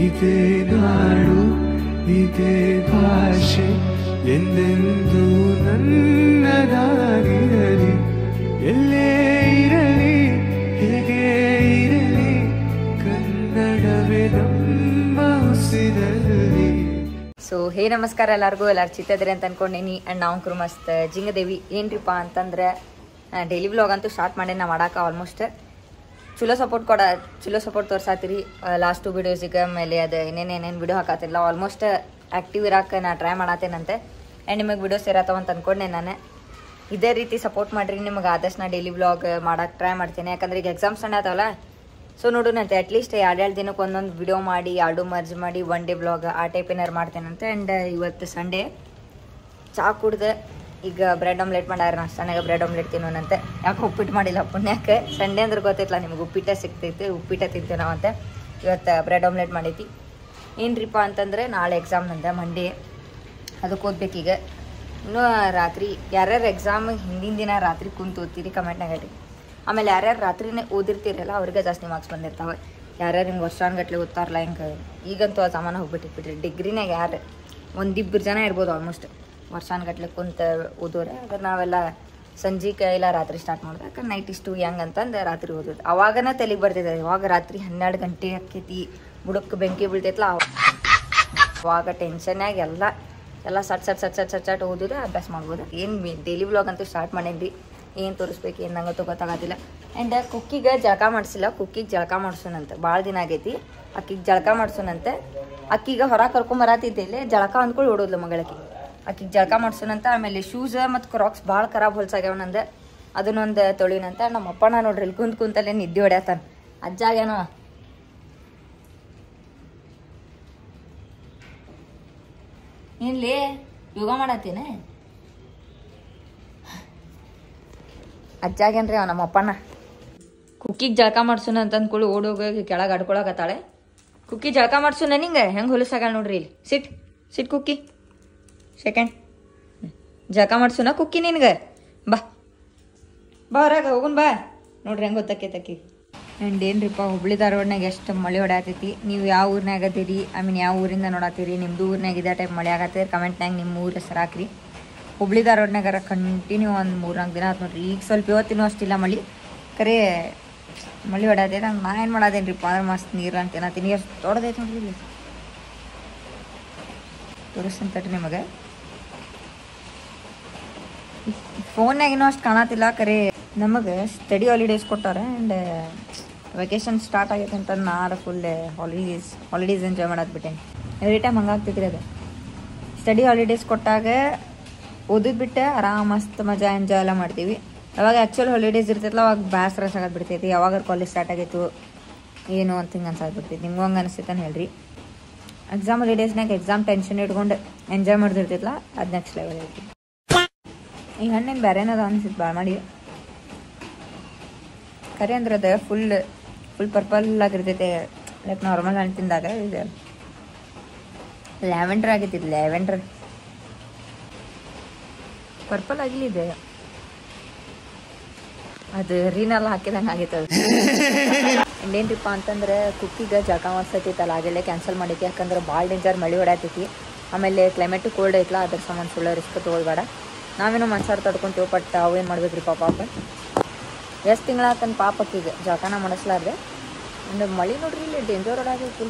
ಇದೇ ನಾಡು ಇದೇ ಭಾಷೆ ಎಂದೆಂದೂ ನನ್ನದಾಗಿರಲಿ. ಎಲ್ಲೇ ಇರಲಿ ಹೇಗೆ ಇರಲಿ ಕನ್ನಡವೇ ನಮ್ಮ ಉಸಿರಲ್ಲಿ. ಸೊ ಹೇ ನಮಸ್ಕಾರ ಎಲ್ಲರಿಗೂ. ಎಲ್ಲರೂ ಚಿತ್ತದ್ರಿ ಅಂತ ಅನ್ಕೊಂಡೇನಿ. ಆ್ಯಂಡ್ ನಾವು ಕೂಡ ಮಸ್ತ್ ಜಿಂಗದೇವಿ. ಏನ್ರಿಪ್ಪ ಅಂತಂದ್ರೆ ಡೈಲಿ ವ್ಲಾಗ್ ಅಂತೂ ಸ್ಟಾರ್ಟ್ ಮಾಡಿ ನಾ ಮಾಡಾಕ ಆಲ್ಮೋಸ್ಟ್ ಚಲೋ ಸಪೋರ್ಟ್ ತೋರ್ಸಾತಿರಿ ಲಾಸ್ಟ್ 2 ವಿಡಿಯೋಸಿಗೆ. ಆಮೇಲೆ ಅದು ಏನೇನು ವಿಡಿಯೋ ಹಾಕತ್ತಿಲ್ಲ ಆಲ್ಮೋಸ್ಟ್ ಆ್ಯಕ್ಟಿವ್ ಇರಾಕ ನಾ ಟ್ರೈ ಮಾಡತ್ತೇನಂತೆ. ಆ್ಯಂಡ್ ನಿಮಗೆ ವಿಡಿಯೋಸ್ ಇರತ್ತವ ಅಂತ ಅಂದ್ಕೊಂಡೆ ನಾನು. ಇದೇ ರೀತಿ ಸಪೋರ್ಟ್ ಮಾಡಿರಿ. ನಿಮಗೆ ಆದಷ್ಟು ನಾ ಡೈಲಿ ವ್ಲಾಗ್ ಮಾಡೋಕೆ ಟ್ರೈ ಮಾಡ್ತೇನೆ. ಯಾಕಂದ್ರೆ ಈಗ ಎಕ್ಸಾಮ್ಸ್ ಸ್ಟಾರ್ಟ್ ಸೊ ನೋಡೋಣಂತೆ. ಅಟ್ಲೀಸ್ಟ್ 2 ದಿನಕ್ಕೆ ಒಂದೊಂದು ವಿಡಿಯೋ ಮಾಡಿ 2 ಮರ್ಜ್ ಮಾಡಿ 1 ಡೇ ವ್ಲಾಗ್ ಆ ಟೈಪ್ ಏನಾರು ಮಾಡ್ತೇನಂತೆ. ಆ್ಯಂಡ್ ಇವತ್ತು ಸಂಡೇ ಚಹಾ ಕುಡ್ದೆ ಈಗ ಬ್ರೆಡ್ ಆಮ್ಲೆಟ್ ಮಾಡ್ಯಾರ. ನಾಷ್ಟಾನಾಗ ಬ್ರೆಡ್ ಆಮ್ಲೆಟ್ ತಿನ್ನೋಣಂತೆ. ಯಾಕೆ ಉಪ್ಪಿಟ್ಟು ಮಾಡಿಲ್ಲ ಪುಣ್ಯಕ್ಕೆ. ಸಂಡೇ ಅಂದ್ರೆ ಗೊತ್ತೈತಲ್ಲ ನಿಮಗೆ, ಉಪ್ಪಿಟ್ಟ ಸಿಗ್ತೈತಿ, ಉಪ್ಪಿಟ್ಟ ತಿಂತೀವಿ ನಾವಂತೆ. ಇವತ್ತು ಬ್ರೆಡ್ ಆಮ್ಲೆಟ್ ಮಾಡೈತಿ. ಏನ್ರಿಪ್ಪ ಅಂತಂದರೆ ನಾಳೆ ಎಕ್ಸಾಮ್ ನಂದೆ ಮಂಡೇ, ಅದಕ್ಕೆ ಓದ್ಬೇಕೀಗ. ಇನ್ನೂ ರಾತ್ರಿ ಯಾರ್ಯಾರು ಎಕ್ಸಾಮ್ ಹಿಂದಿನ ದಿನ ರಾತ್ರಿ ಕುಂತು ಓದ್ತೀರಿ ಕಮೆಂಟ್ನಾಗ ಹೇಳಿ. ಆಮೇಲೆ ಯಾರ್ಯಾರು ರಾತ್ರಿನೇ ಓದಿರ್ತೀರಲ್ಲ ಅವ್ರಿಗೆ ಜಾಸ್ತಿ ಮಾರ್ಕ್ಸ್ ಬಂದಿರ್ತಾವೆ. ಯಾರ್ಯಾರು ಹಿಂಗೆ ವರ್ಷಾನ್ಗಟ್ಲೆ ಓದ್ತಾರಲ್ಲ, ಹಿಂಗೆ ಈಗಂತೂ ಆ ಸಾಮಾನು ಹೋಗ್ಬಿಟ್ಟಿರ್ಬಿಟ್ರಿ. ಡಿಗ್ರಿನಾಗ ಯಾರು 1-2 ಜನ ಇರ್ಬೋದು ಆಲ್ಮೋಸ್ಟ್ ವರ್ಷಾನ್ಗಟ್ಲೆ ಕುಂತ ಓದೋರೆ. ಅದ್ರ ನಾವೆಲ್ಲ ಸಂಜೆಗೆ ಇಲ್ಲ ರಾತ್ರಿ ಸ್ಟಾರ್ಟ್ ಮಾಡಿದೆ. ಯಾಕಂದ್ರೆ ನೈಟ್ ಇಷ್ಟು ಹೆಂಗೆ ಅಂತಂದು ರಾತ್ರಿ ಓದೋದು. ಅವಾಗನ ತಲೆಗೆ ಬರ್ತಿದೆ. ಇವಾಗ ರಾತ್ರಿ 12 ಗಂಟೆ ಆಕೈತಿ, ಬುಡಕ್ಕೆ ಬೆಂಕಿ ಬೀಳ್ತೈತಲ್ಲ, ಅವಾಗ ಟೆನ್ಷನ್ನಾಗಿ ಎಲ್ಲ ಸಟ್ ಓದಿದ್ರೆ ಅಭ್ಯಾಸ ಮಾಡ್ಬೋದು. ಏನು ಡೈಲಿ ವ್ಲಾಗ್ ಅಂತೂ ಸ್ಟಾರ್ಟ್ ಮಾಡೇನ್ರಿ. ಏನು ತೋರಿಸ್ಬೇಕು ಏನು ನಂಗಂತೂ ಗೊತ್ತಾಗೋದಿಲ್ಲ. ಆ್ಯಂಡ್ ಕುಕ್ಕಿಗೆ ಜಳಕ ಮಾಡಿಸಿಲ್ಲ. ಕುಕ್ಕಿಗೆ ಜಳಕ ಮಾಡಿಸೋಣಂತೆ. ಭಾಳ ದಿನ ಆಗೈತಿ. ಅಕ್ಕಿಗೆ ಜಳಕ ಮಾಡಿಸೋಣಂತೆ. ಅಕ್ಕಿಗೆ ಹೊರ ಕರ್ಕೊಂಬರತ್ತಿದ್ದೆ ಇಲ್ಲೇ ಜಳಕ ಅಂದ್ಕೊಂಡು ಓಡೋದ್ಲು ಮಗಳಕ್ಕೆ. ಅಕ್ಕಿಗೆ ಜಳಕ ಮಾಡಿಸೋಣಂತ. ಆಮೇಲೆ ಶೂಸ್ ಮತ್ತು ಕ್ರಾಕ್ಸ್ ಭಾಳ ಖರಾಬ್ ಹೊಲ್ಸಾಗ್ಯಾವ ನಂದು. ಅದನ್ನೊಂದು ತೊಳಿನಂತ. ನಮ್ಮ ಅಪ್ಪನ ನೋಡ್ರಿ ಇಲ್ಲಿ ಕುಂತಲ್ಲೇ ನಿದ್ದೆ ಹೊಡ್ಯಾತಾನ. ಅಜ್ಜಾಗೇನೋ ಏನ್ಲಿ ಯೋಗ ಮಾಡತ್ತೇನೆ ಅಜ್ಜಾಗೇನ್ರಿ ನಮ್ಮ ಅಪ್ಪನ. ಕುಕ್ಕಿಗೆ ಜಳಕ ಮಾಡ್ಸೋಣ ಅಂತ ಅಂದ್ಕೊಳ್ಳಿ ಓಡೋಗಿ ಕೆಳಗೆ ಆಡ್ಕೊಳಕತ್ತಾಳೆ. ಕುಕ್ಕಿ ಜಳಕ ಮಾಡ್ಸೋಣ ನಿಂಗೆ ಹೆಂಗೆ ಹೊಲಸಾಗ ನೋಡ್ರಿ. ಇಲ್ಲಿ ಸಿಟ್ ಕುಕ್ಕಿ ಸೆಕೆಂಡ್ ಜಳಕ ಮಾಡ್ಸೋಣ ಕುಕ್ಕಿ ನಿನ್ಗೆ. ಬಾ ಹೊರಗೆ ಹೋಗುನ್ ಬಾ. ನೋಡ್ರಿ ಹೆಂಗೆ ಗೊತ್ತಾಕೈತಕ್ಕಿ. ಆ್ಯಂಡ್ ಏನ್ರಿಪ್ಪ ಹುಬ್ಳಿ ಧಾರವಾಡನಾಗ ಎಷ್ಟು ಮಳೆ ಹೊಡ್ಯಾತೈತಿ. ನೀವು ಯಾವ ಊರಿನಾಗ ಅದೀರಿ, ಯಾವ ಊರಿಂದ ನೋಡತ್ತೀರಿ, ನಿಮ್ಮದು ಊರಿನಾಗ ಇದೇ ಟೈಪ್ ಮಳೆ ಆಗತ್ತೈತೆ ಕಮೆಂಟ್ನಾಗ ನಿಮ್ಮ ಊರ ಹೆಸರು ಹಾಕ್ರಿ. ಹುಬ್ಳಿ ಧಾರವಾಡನಾಗಾರ ಕಂಟಿನ್ಯೂ ಒಂದು 3-4 ದಿನ ಆಯ್ತು ನೋಡ್ರಿ. ಈಗ ಸ್ವಲ್ಪ ಇವತ್ತಿನೂ ಅಷ್ಟಿಲ್ಲ ಮಳೆ, ಕರೆ ಮಳೆ ಹೊಡ್ಯಾತೈತೆ. ನಾ ಏನು ಮಾಡೋದೇನ್ರಿಪ್ಪ ಅಂದ್ರೆ ಮಸ್ತ್ ನೀರು ಅಂತ ಏನತ್ತೀನಿ. ಎಷ್ಟು ದೊಡ್ಡದೈತೆ ನೋಡ್ರಿ. ಇಲ್ಲಿ ತೋರಿಸ್ತಂತಟ್ರಿ ನಿಮಗೆ. ಫೋನ್ನಾಗಿನೂ ಅಷ್ಟು ಕಾಣತಿಲ್ಲ. ಕರೆ ನಮಗೆ ಸ್ಟಡಿ ಹಾಲಿಡೇಸ್ ಕೊಟ್ಟಾರೆ. ಆ್ಯಂಡ್ ವೆಕೇಶನ್ ಸ್ಟಾರ್ಟ್ ಆಗೈತೆ ಅಂತ ನಾನು ಫುಲ್ ಹಾಲಿಡೇಸ್ ಎಂಜಾಯ್ ಮಾಡೋದ್ಬಿಟ್ಟೇನೆ. ಎವ್ರಿ ಟೈಮ್ ಹಂಗಾಗ್ತೈತ್ರಿ ಅದು. ಸ್ಟಡಿ ಹಾಲಿಡೇಸ್ ಕೊಟ್ಟಾಗ ಓದಿದ್ ಬಿಟ್ಟು ಆರಾಮ ಮಸ್ತ್ ಮಜಾ ಎಂಜಾಯ್ ಎಲ್ಲ ಮಾಡ್ತೀವಿ. ಯಾವಾಗ ಆ್ಯಕ್ಚುಲ್ ಹಾಲಿಡೇಸ್ ಇರ್ತೈತಲ್ಲ ಅವಾಗ ಬೇಸರ ಸಾಗದ್ ಬಿಡ್ತೈತಿ. ಯಾವಾಗ ಕಾಲೇಜ್ ಸ್ಟಾರ್ಟ್ ಆಗೈತು ಏನು ಅಂತ ಹಿಂಗೆ ಅನ್ಸಾದ್ಬಿಡ್ತೈತಿ. ನಿಮ್ಗೂ ಹಂಗೆ ಅನಿಸ್ತೈತೆ ಹೇಳ್ರಿ. ಎಕ್ಸಾಮ್ ಹಾಲಿಡೇಸ್ನಾಗ ಎಕ್ಸಾಮ್ ಟೆನ್ಷನ್ ಇಟ್ಕೊಂಡು ಎಂಜಾಯ್ ಮಾಡ್ದಿರ್ತೈತಲ್ಲ ಅದು ನೆಕ್ಸ್ಟ್ ಲೆವೆಲ್ ಐತಿ. ಈ ಹಣ್ಣೇನು ಬೇರೆನದ ಅನ್ಸಿತ್ತು ಭಾಳ ಮಾಡಿ. ಕರೆ ಅಂದ್ರೆ ಅದು ಫುಲ್ ಪರ್ಪಲ್ ಆಗಿರ್ತೈತೆ. ಲೈಕ್ ನಾರ್ಮಲ್ ಹಣ್ಣು ತಿಂದಾಗ ಇದು ಲ್ಯಾವೆಂಡರ್ ಆಗೈತಿ. ಲ್ಯಾವೆಂಡರ್ ಪರ್ಪಲ್ ಆಗಿಲ್ಲಿದೆ. ಅದು ರೀನೆಲ್ಲ ಹಾಕಿದಂಗೆ ಆಗೈತೆ ಅದು. ಏನ್ರಿಪ್ಪ ಅಂತಂದ್ರೆ ಕುಕ್ಕಿಗೆ ಜಳಕ ಮಾಡ್ಸೈತೈತಲ್ಲ ಅದೆಲ್ಲ ಕ್ಯಾನ್ಸಲ್ ಮಾಡೈತಿ. ಯಾಕಂದ್ರೆ ಭಾಳ ಡೇಂಜರ್ ಮಳೆ ಹೊಡ್ಯಾತೈತಿ. ಆಮೇಲೆ ಕ್ಲೈಮೇಟು ಕೋಲ್ಡ್ ಐತಲ್ಲ, ಅದ್ರ ಸಂಬಂಧ ಸುಳ್ಳ ರಿಸ್ಕ್ ತೊಗೊಳ್ಬೇಡ. ನಾವೇನೋ ಮನ್ಸಾರ ತಡ್ಕೊಂತೀವಿ. ಬಟ್ ಅವೇನು ಮಾಡ್ಬೇಕ್ರಿ ಪಾಪ. ಎಷ್ಟು ತಿಂಗಳಾತನ ಪಾಪಕ್ಕೀಗ ಜಳಕನ ಮಾಡಿಸ್ಲಾರ್ದೆ. ಅಂದ್ರೆ ಮಳೆ ನೋಡ್ರಿ ಇಲ್ಲಿ ಡೇಂಜರ್ ಹೊಡಾಗೈತಿ.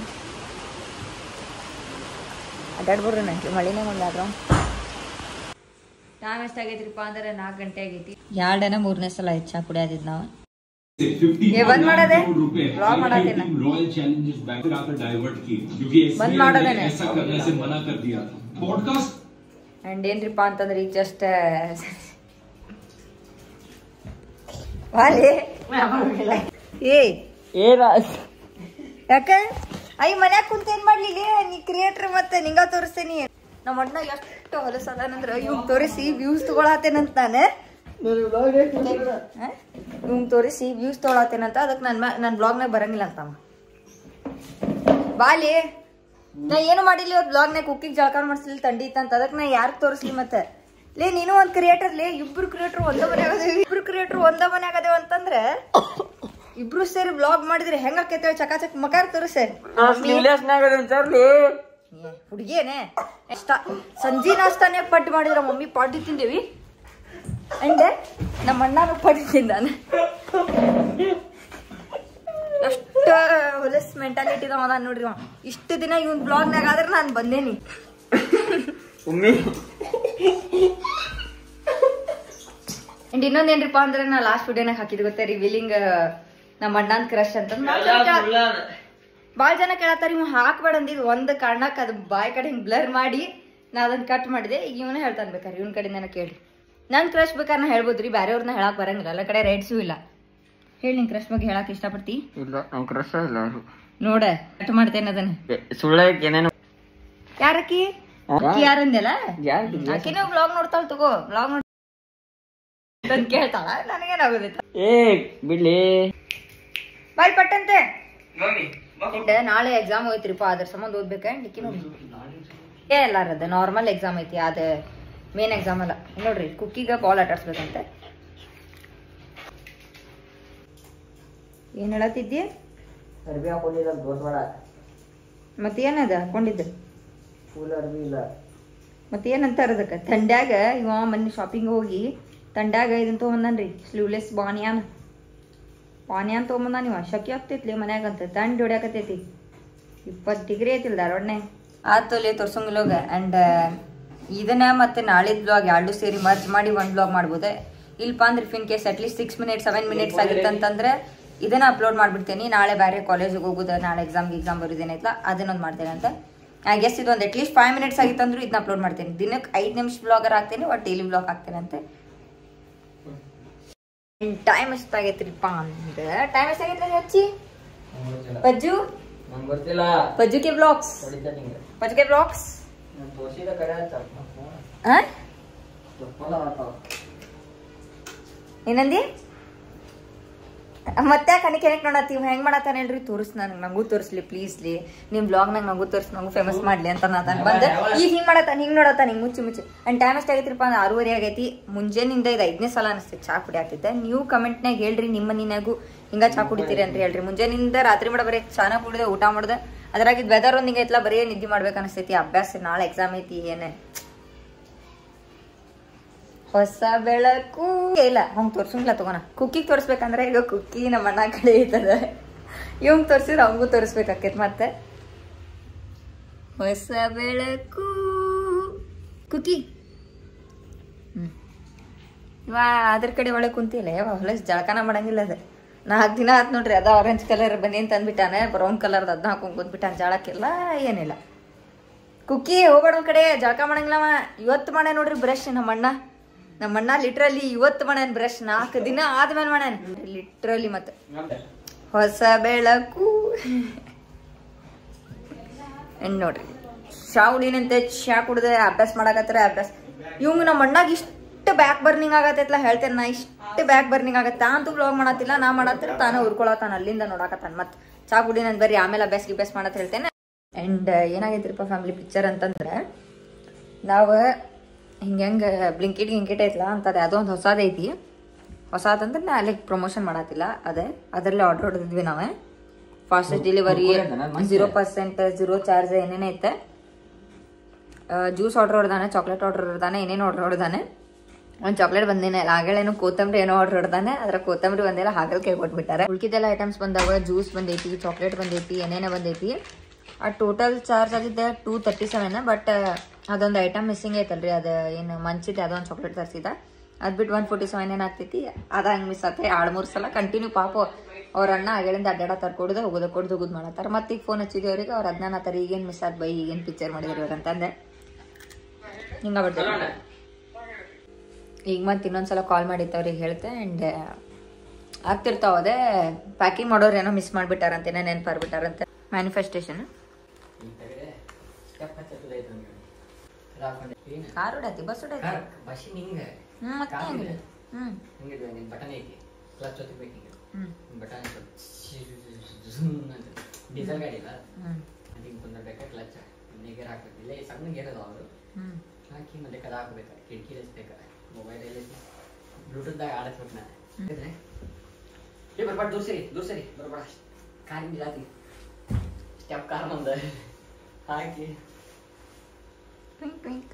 ಅಡ್ಡಾಡ್ಬಿಡ್ರಿ ನಂಗೆ ಮಳಿನೇ ಬಂದಾದ್ರು. ಟೈಮ್ ಎಷ್ಟಾಗೈತ್ರಿಪ್ಪ ಅಂದ್ರೆ 4 ಗಂಟೆ ಆಗೈತಿ. 2ನೇ ಸಲ ಹೆಚ್ಚಾ ಕುಡಿಯೋದಿದ್ ನಾವು. ಬಂದ್ ಮಾಡೋದೆ ವ್ಲಾಗ್ ಮಾಡತ್ತೇನ ಬಂದ್ ಮಾಡೋದೇನೆ. ಅಂಡ್ ಏನ್ರಿಪ್ಪ ಅಂತಂದ್ರೆ ಈಗ ಜಸ್ಟ್ ಯಾಕ ಮನ್ಯಾಗ ಕುಂತ ಏನ್ ಮಾಡ್ಲಿ. ನೀ ಕ್ರಿಯೇಟರ್ ಮತ್ತೆ ನಿಂಗ ತೋರಿಸ್ತೇನಿ. ನಮ್ಮ ಅಣ್ಣ ಎಷ್ಟು ಹೊಲಸದಾನಂದ್ರ ಇವ್ ತೋರಿಸಿ ವ್ಯೂಸ್ ತಗೊಳತೇನಂತ ನಾನು. ಇವ್ ತೋರಿಸಿ ವ್ಯೂಸ್ ತಗೊಳತೇನಂತ. ಅದಕ್ಕೆ ನನ್ನ ಬ್ಲಾಗ್ನಾಗ ಬರಂಗಿಲ್ಲ ಅಂತ ಬಾಲಿ. ನಾ ಏನು ಮಾಡಿಲ್ಲ ಇವತ್ತು ಬ್ಲಾಗ್ನಾಗ. ಕುಕ್ಕಿಗೆ ಜಳಕ ಮಾಡಿಸ್ಲಿಲ್ಲ, ತಂಡಿ ಇತ್ತಂತ. ಅದಕ್ಕೆ ನಾ ಯಾರಿಗೆ ತೋರಿಸ್ಲಿ ಮತ್ತೆ. ಲೇ ನೀನು ಒಂದ್ ಕ್ರಿಯೇಟರ್ ಲೇ. ಇಬ್ರು ಕ್ರಿಯೇಟರ್ ಒಂದ ಮನೆ ಆಗದೇವಿ ಅಂತಂದ್ರೆ ಇಬ್ರು ಸೇರಿ ಬ್ಲಾಗ್ ಮಾಡಿದ್ರೆ ಹೆಂಗ ಆಕೈತೆ ಚಕಾಚಕ್ ಮಕಾರ ತೋರಿಸೆ ಹುಡುಗಿಯೇನೆ ಸಂಜೆ ನಾಷ್ಟಾನೆ ಪಡ್ಡು ಮಾಡಿದ್ರ ಮಮ್ಮಿ ಪಡ್ಡು ತಿಂದೇವಿ ಅಂಡ್ ನಮ್ಮ ಅಣ್ಣನು ಪಡ್ಡು ತಿಂದಾನೆ. ಎಷ್ಟು ಹೊಲಸ್ ಮೆಂಟಾಲಿಟಿ ಅದ ನೋಡ್ರಿ. ಇಷ್ಟು ದಿನ ಇವನ್ ಬ್ಲಾಗ್ನಾಗ ಆದ್ರೆ ನಾನು ಬಂದೇನಿ. ಅಂಡ್ ಇನ್ನೊಂದೇನ್ರಿಪ್ಪ ಅಂದ್ರೆ ನಾ ಲಾಸ್ಟ್ ವಿಡಿಯೋನಾಗ ಹಾಕಿದ್ ಗೊತ್ತಾ ರಿವೀಲಿಂಗ್ ನಮ್ಮ ಅಣ್ಣನ್ ಕ್ರಶ್ ಅಂತ ಬಾಳ ಜನ ಕೇಳತ್ತಾರ. ಇವ್ ಹಾಕ್ಬೇಡ ಅಂದಿದ್ ಒಂದ್ ಕಾರಣಕ್ ಅದ್ ಬಾಯ್ ಕಡೆ ಹಿಂಗ್ ಬ್ಲರ್ ಮಾಡಿ ನಾ ಅದನ್ನ ಕಟ್ ಮಾಡಿದೆ. ಈಗ ಇವನೇ ಹೇಳ್ತಾನೆ ಬೇಕಾರೆ ಇವನ್ ಕಡೆಯಿಂದ ಕೇಳಿ. ನನ್ ಕ್ರಶ್ ಬೇಕಾದ್ರೆ ನಾ ಹೇಳ್ಬೋದ್ರಿ, ಬೇರೆಯವ್ರನ್ನ ಹೇಳಕ್ ಬರಂಗಿಲ್ಲ. ಎಲ್ಲ ಕಡೆ ರೇಟ್ಸು ಇಲ್ಲ. ಹೇಳಿ ನಿನ್ ಕ್ರಶ್ ಬಗ್ಗೆ ಹೇಳಕ್ ಇಷ್ಟಪಡ್ತಿ? ಇಲ್ಲ ನಮ್ ಕ್ರಶ್ ಇಲ್ಲ ನೋಡ ಕಟ್ ಮಾಡ್ತೇನೆ ಅದನ್ನ. ಸುಳ್ಳ ಯಾರಕ್ಕಿ ಯಾರಂದೆಲ್ಲ ಆಕಿನ ಬ್ಲಾಗ್ ನೋಡ್ತಾಳ ತಗೋ. ಬ್ಲಾಗ್ ನೋಡ್ ಕೇಳ್ತಾಳ ನನಗೇನಾಗೋದೈತ ಏ ಬಿಡ್ಲಿ ಬಾಯ್ ಪಟ್ಟಂತೆ. ನಾಳೆ ಎಕ್ಸಾಮ್ ಹೋಯ್ತ್ರಿಪ್ಪ, ಅದ್ರ ಸಂಬಂಧ ಓದ್ಬೇಕ. ಏ ಎಲ್ಲಾರದ ನಾರ್ಮಲ್ ಎಕ್ಸಾಮ್ ಐತಿ, ಅದ ಮೇನ್ ಎಕ್ಸಾಮ್ ಅಲ್ಲ. ನೋಡ್ರಿ ಕುಕ್ಕಿಗ ಬಾಲ್ ಆಟಾಡ್ಸ್ಬೇಕಂತೆ. ಏನ್ ಹೇಳತ್ತಿದ್ದಿ? ಅರ್ಬಿ ಹಾಕೊಂಡಿಲ್ಲ ದೋಸ್ವಾಡ. ಮತ್ತೇನದ ಹಾಕೊಂಡಿದ್ದ? ಫುಲ್ ಅರ್ಬಿ ಇಲ್ಲ. ಮತ್ತೇನಂತಾರ ಅದಕ್ಕ? ತಂಡ್ಯಾಗ ಇವ ಮೊನ್ನೆ ಶಾಪಿಂಗ್ ಹೋಗಿ ತಂಡ್ಯಾಗ ಇದನ್ ತೊಗೊಂಬಂದನ್ರಿ, ಸ್ಲೀವ್ಲೆಸ್ ಬಾನಿಯಾನ್ ತೊಗೊಂಬಂದಾನ. ಇವ ಶಕಿ ಆಗ್ತೈತ್ಲಿ ಮನ್ಯಾಗಂತ. ತಂಡ್ ಹೊಡ್ಯಾಕತೈತಿ. 20 ಡಿಗ್ರಿ ಐತಿಲ್ ಧಾರವಾಡನೆ. ಆತೋಲೆ ತೋರ್ಸಂಗಿಲ್ಲೋಗ. ಅಂಡ್ ಇದನ್ನ ಮತ್ತೆ ನಾಳಿದ್ ಬ್ಲಾಗ್ ಎರಡು ಸೇರಿ ಮರ್ಜ್ ಮಾಡಿ ಒಂದ್ ಬ್ಲಾಗ್ ಮಾಡ್ಬೋದೆ. ಇಲ್ಪ ಅಂದ್ರೆ in case at least 6 minutes 7 minutes ಆಗಿತ್ತಂತಂದ್ರೆ ಇದನ್ನ ಅಪ್ಲೋಡ್ ಮಾಡ್ಬಿಡ್ತೇನೆ. ನಾಳೆ ಬೇರೆ ಕಾಲೇಜಿಗೆ ಹೋಗುದ, ನಾಳೆ ಎಕ್ಸಾಮ್ ಬರೋದೇನೈತ್ಲ ಅದನ್ನೊಂದು ಮಾಡ್ತೇನೆ ಅಂತ. ಐ ಗೆಸ್ ಇದೊಂದು ಅಟ್ಲೀಸ್ಟ್ 5 ಮಿನಿಟ್ಸ್ ಆಗಿತ್ತಂದ್ರೂ ಇದನ್ನ ಅಪ್ಲೋಡ್ ಮಾಡ್ತೇನೆ. ದಿನಕ್ಕೆ 5 ನಿಮಿಷ ಬ್ಲಾಗರ್ ಹಾಕ್ತೇನೆ, ಒಟ್ಟು ಡೈಲಿ ಬ್ಲಾಗ್ ಹಾಕ್ತೇನೆ ಅಂತ. ಟೈಮ್ ಎಷ್ಟಾಗೈತ್ರಿಪ್ಪ ಅಂದ್ರೆ ಟೈಮ್ ಎಷ್ಟಾಗೈತ್ರಿ ಹಚ್ಚಿ ಪಜ್ಜು ಪಜ್ಜುಕೆ ಬ್ಲಾಗ್ಸ್ ಏನಂದಿ? ಮತ್ತೆ ಕಣಿಕೆ ನೋಡತ್ತೀವಿ ಹೆಂಗ್ ಮಾಡತ್ತಾನ ಹೇಳ್ರಿ. ತೋರಿಸ್ ನಂಗೂ ತೋರಿಸ್ಲಿ ಪ್ಲೀಸ್ಲಿ. ನಿಮ್ ಬ್ಲಾಗ್ ನಂಗೂ ತೋರಿಸ್, ನಂಗೂ ಫೇಮಸ್ ಮಾಡ್ಲಿ ಅಂತ ನಾನು ಬಂದೆ. ಈಗ ಹಿಂಗ್ ಮಾಡತ್ತಾನ, ಹಿಂಗ್ ನೋಡತ್ತಾನ, ಹಿಂಗ್ ಮುಚ್ಚು. ಅಂಡ್ ಟೈಮ್ ಎಷ್ಟ ಆಗೈತ್ರಿಪ್ಪ ಅಂದ್ರೆ 6:30 ಆಗೈತಿ. ಮುಂಜಾನಿಂದ ಇದು 5ನೇ ಸಲ ಅನಿಸ್ತೈತಿ ಚಾ ಕುಡಿ ಆಗ್ತೈತೆ. ನೀವು ಕಮೆಂಟ್ನಾಗ ಹೇಳ್ರಿ ನಿಮ್ಮ ಮನಿನಾಗೂ ಹಿಂಗ ಚಾ ಕುಡಿತೀರಿ ಅಂತ ಹೇಳ್ರಿ. ಮುಂಜಾನಿಂದ ರಾತ್ರಿ ಮಾಡ ಬರೀ ಚಾನ ಕುಡಿದೆ, ಊಟ ಮಾಡ್ದೆ. ಅದ್ರಾಗ ಇದು ವೆದರ್ ಒಂದ್ ಹಿಂಗೈತ್ಲ, ಬರೀ ನಿದ್ದೆ ಮಾಡ್ಬೇಕು ಅನಿಸ್ತೈತಿ. ಅಭ್ಯಾಸ ನಾಳೆ ಎಕ್ಸಾಮ್ ಐತಿ. ಏನೇ ಹೊಸ ಬೆಳಕು ಇಲ್ಲ ಹಂಗ್ ತೋರ್ಸಂಗಿಲ್ಲ ತಗೋಣ. ಕುಕ್ಕಿಗೆ ತೋರಿಸ್ಬೇಕಂದ್ರೆ ಈಗ ಕುಕ್ಕಿ ನಮ್ಮ ಅಣ್ಣ ಕಡೆ ಐತದ, ಇವಂಗ್ ತೋರ್ಸಿದ್ರೆ ಅವಂಗೂ ತೋರಿಸ್ಬೇಕಾಕೈತಿ. ಮತ್ತೆ ಹೊಸ ಬೆಳಕು ಕುಕ್ಕಿ ಇವ ಅದ್ರ ಕಡೆ ಒಳಗೆ ಕುಂತಿಲ್ಲ. ಯಾವ ಹೊಲಸ್ ಜಳಕನ ಮಾಡಂಗಿಲ್ಲ. ಅದ 4 ದಿನ ಆತ್ ನೋಡ್ರಿ. ಅದ ಆರೆಂಜ್ ಕಲರ್ ಬನ್ನಿ ಅಂತ ಅಂದ್ಬಿಟ್ಟಾನೆ, ಬ್ರೌನ್ ಕಲರ್ದ ಅದನ್ನ ಹಾಕೊಂಡ್ ಕುಂದ್ಬಿಟ್ಟಾನ. ಜಳಕ್ಕೆಲ್ಲ ಏನಿಲ್ಲ. ಕುಕ್ಕಿ ಹೋಗ್ಬೇಡ ಒಂದ್ ಕಡೆ ಜಳಕ ಮಾಡಂಗಿಲ್ಲವ. ಇವತ್ತು ಮಾಡ ನೋಡ್ರಿ ಬ್ರಷ್. ನಮ್ಮ ಅಣ್ಣ ಲಿಟ್ರಲಿ ಇವತ್ತು ಮಾಡ್ಯಾನ ಬ್ರಷ್. 4 ದಿನ ಆದ್ಮೇಲೆ ಮಾಡ್ಯಾನ ಲಿಟ್ರಲಿ. ಮತ್ತೆ ಹೊಸ ಬೆಳಕು ನೋಡ್ರಿ ಚಾ ಹುಡಿನಂತೆ ಚಾ ಕುಡ್ದೆ ಅಭ್ಯಾಸ ಮಾಡಕತ್ತಾರ. ಅಭ್ಯಾಸ ಇವಂಗ ನಮ್ಮ ಅಣ್ಣಾಗ ಇಷ್ಟು ಬ್ಯಾಕ್ ಬರ್ನಿಂಗ್ ಆಗತ್ತೈತ್ಲ ಹೇಳ್ತೇನೆ ನಾ. ಇಷ್ಟು ಬ್ಯಾಕ್ ಬರ್ನಿಂಗ್ ಆಗತ್ತೆ. ತಾನಂತೂ ಬ್ಲಾಗ್ ಮಾಡತ್ತಿಲ್ಲ, ನಾ ಮಾಡತ್ತಿರ ತಾನ ಉರ್ಕೊಳತಾನ ಅಲ್ಲಿಂದ ನೋಡಾಕತ್ತಾನ. ಮತ್ ಚಾ ಕುಡಿನಂತ ಬರ್ರಿ ಆಮೇಲೆ ಅಭ್ಯಾಸ ಮಾಡತ್ ಹೇಳ್ತೇನೆ. ಅಂಡ್ ಏನಾಗೈತ್ರಿಪ್ಪ ಫ್ಯಾಮಿಲಿ ಪಿಕ್ಚರ್ ಅಂತಂದ್ರೆ, ನಾವು ಹಿಂಗೆ ಬ್ಲಿಂಕಿಟ್ ಐತ್ಲಾ ಅಂತದ ಯಾವುದೋ ಒಂದು ಹೊಸದೈತಿ. ಹೊಸದಂದ್ರೆ ನಾ ಅಲ್ಲಿಗೆ ಪ್ರಮೋಷನ್ ಮಾಡತ್ತಿಲ್ಲ. ಅದರಲ್ಲಿ ಆರ್ಡರ್ ಹೊಡೆದಿದ್ವಿ ನಾವೇ. ಫಾಸ್ಟೆಸ್ಟ್ ಡೆಲಿವರಿ, 0% 0 ಚಾರ್ಜ್ ಏನೇನೇ ಐತೆ. ಜ್ಯೂಸ್ ಆರ್ಡರ್ ಹೊಡೆದಾನೆ, ಚಾಕ್ಲೇಟ್ ಆರ್ಡರ್ ಹೊಡೆದಾನೆ, ಏನೇನು ಆರ್ಡರ್ ಹೊಡೆದಾನೆ. ಒಂದು ಚಾಕ್ಲೇಟ್ ಬಂದೇನೆ, ಆಗಲೇನು ಕೋತಂಬರಿ ಏನೋ ಆರ್ಡರ್ ಹೊಡೆದಾನೆ. ಅದ್ರ ಕೋತಂಬರಿ ಬಂದಿಲ್ಲ, ಹಾಗಲ್ಕಾಯಿ ಕೊಟ್ಬಿಟ್ಟಾರೆ. ಉಳ್ಕಿದೆಲ್ಲ ಐಟಮ್ಸ್ ಬಂದಾವ. ಜ್ಯೂಸ್ ಬಂದೈತಿ, ಚಾಕ್ಲೇಟ್ ಬಂದೈತಿ, ಏನೇನೇ ಬಂದೈತಿ. ಆ ಟೋಟಲ್ ಚಾರ್ಜ್ ಆಗಿದೆ 237. ಬಟ್ ಅದೊಂದು ಐಟಮ್ ಮಿಸ್ಸಿಂಗ್ ಐತಲ್ರಿ, ಅದು ಏನು ಮಂಚಿದೆ ಅದೊಂದು ಚಾಕ್ಲೇಟ್ ತರಿಸಿದ. ಅದು ಬಿಟ್ಟು 147 ಏನಾಗ್ತೈತಿ. ಅದು ಹಂಗೆ ಮಿಸ್ ಆಗ್ತೈತಿ. 2-3 ಸಲ ಕಂಟಿನ್ಯೂ ಪಾಪ ಅವ್ರ ಅಣ್ಣ ಆಗಲಿಂದ ಅಡ್ಡಾಡ ತರ್ಕೊಡ್ದೆ ಹೋಗೋದು ಮಾಡತ್ತಾರ. ಮತ್ತೆ ಈಗ ಫೋನ್ ಹಚ್ಚಿದ್ವಿ ಅವ್ರಿಗೆ. ಅವ್ರು ಅದನ್ನ ತರ ಈಗೇನು ಮಿಸ್ ಆದ್ ಬೈ, ಈಗೇನು ಪಿಕ್ಚರ್ ಮಾಡಿದ್ರಿ ಅವ್ರು ಅಂತಂದೆ. ಹಿಂಗ ಬಿಡ್ತಾರೆ. ಈಗ ಮತ್ತೆ ಇನ್ನೊಂದ್ಸಲ ಕಾಲ್ ಮಾಡಿತ್ತು ಅವ್ರಿಗೆ ಹೇಳ್ತೆ. ಆ್ಯಂಡ್ ಆಗ್ತಿರ್ತಾವ. ಅದೇ ಪ್ಯಾಕಿಂಗ್ ಮಾಡೋರು ಏನೋ ಮಿಸ್ ಮಾಡಿಬಿಟ್ಟಾರಂತೆ, ಏನೋ ನೆನಪಾರ್ಬಿಟ್ಟಾರಂತೆ. ಮ್ಯಾನಿಫೆಸ್ಟೇಷನ್ ಕಾರ್ ಹೊಡೈತಿ, ಬಸ್ ಹೊಡೈತಿ. ಮತ್ತೆ ಬಟನ್ ಐತಿ, ಕ್ಲಚ್ ಒತ್ತಬೇಕು. ಬಟನ್ ಡೀಸೆಲ್ ಗಾಡಿ ಇಲ್ಲ, ಅದಕ್ಕೆ ಕುಂದರ್ಬೇಕಾ ಕ್ಲಚ್ ಗೇರ್ ಹಾಕ್ಬೇಕು. ಇಲ್ಲೇ ಸಣ್ಣ ಗೇರ್ ಅದಾವ ಅವರು ಹಾಕಿ ಮತ್ತೆ ಕದ ಹಾಕ್ಬೇಕು. ಕಿಟಕಿ ಇಳಿಸ್ಬೇಕು. ಮೊಬೈಲಲ್ಲಿ ಬ್ಲೂಟೂತ್ದಾಗ ಆಡಿಸ್ಬೇಕು. ನಾನು ಬರ್ಬಾರ್ದು, ದೂರ ಸರಿ ಬರ್ಬೇಡ. ಕಾರಿಂದ ಜಾತಿ ಸ್ಟೆಪ್ ಕಾರ್ ಮುಂದೆ ಹಾಕಿ ಟ್ವಿಂಕ್ ಟ್ವಿಂಕ್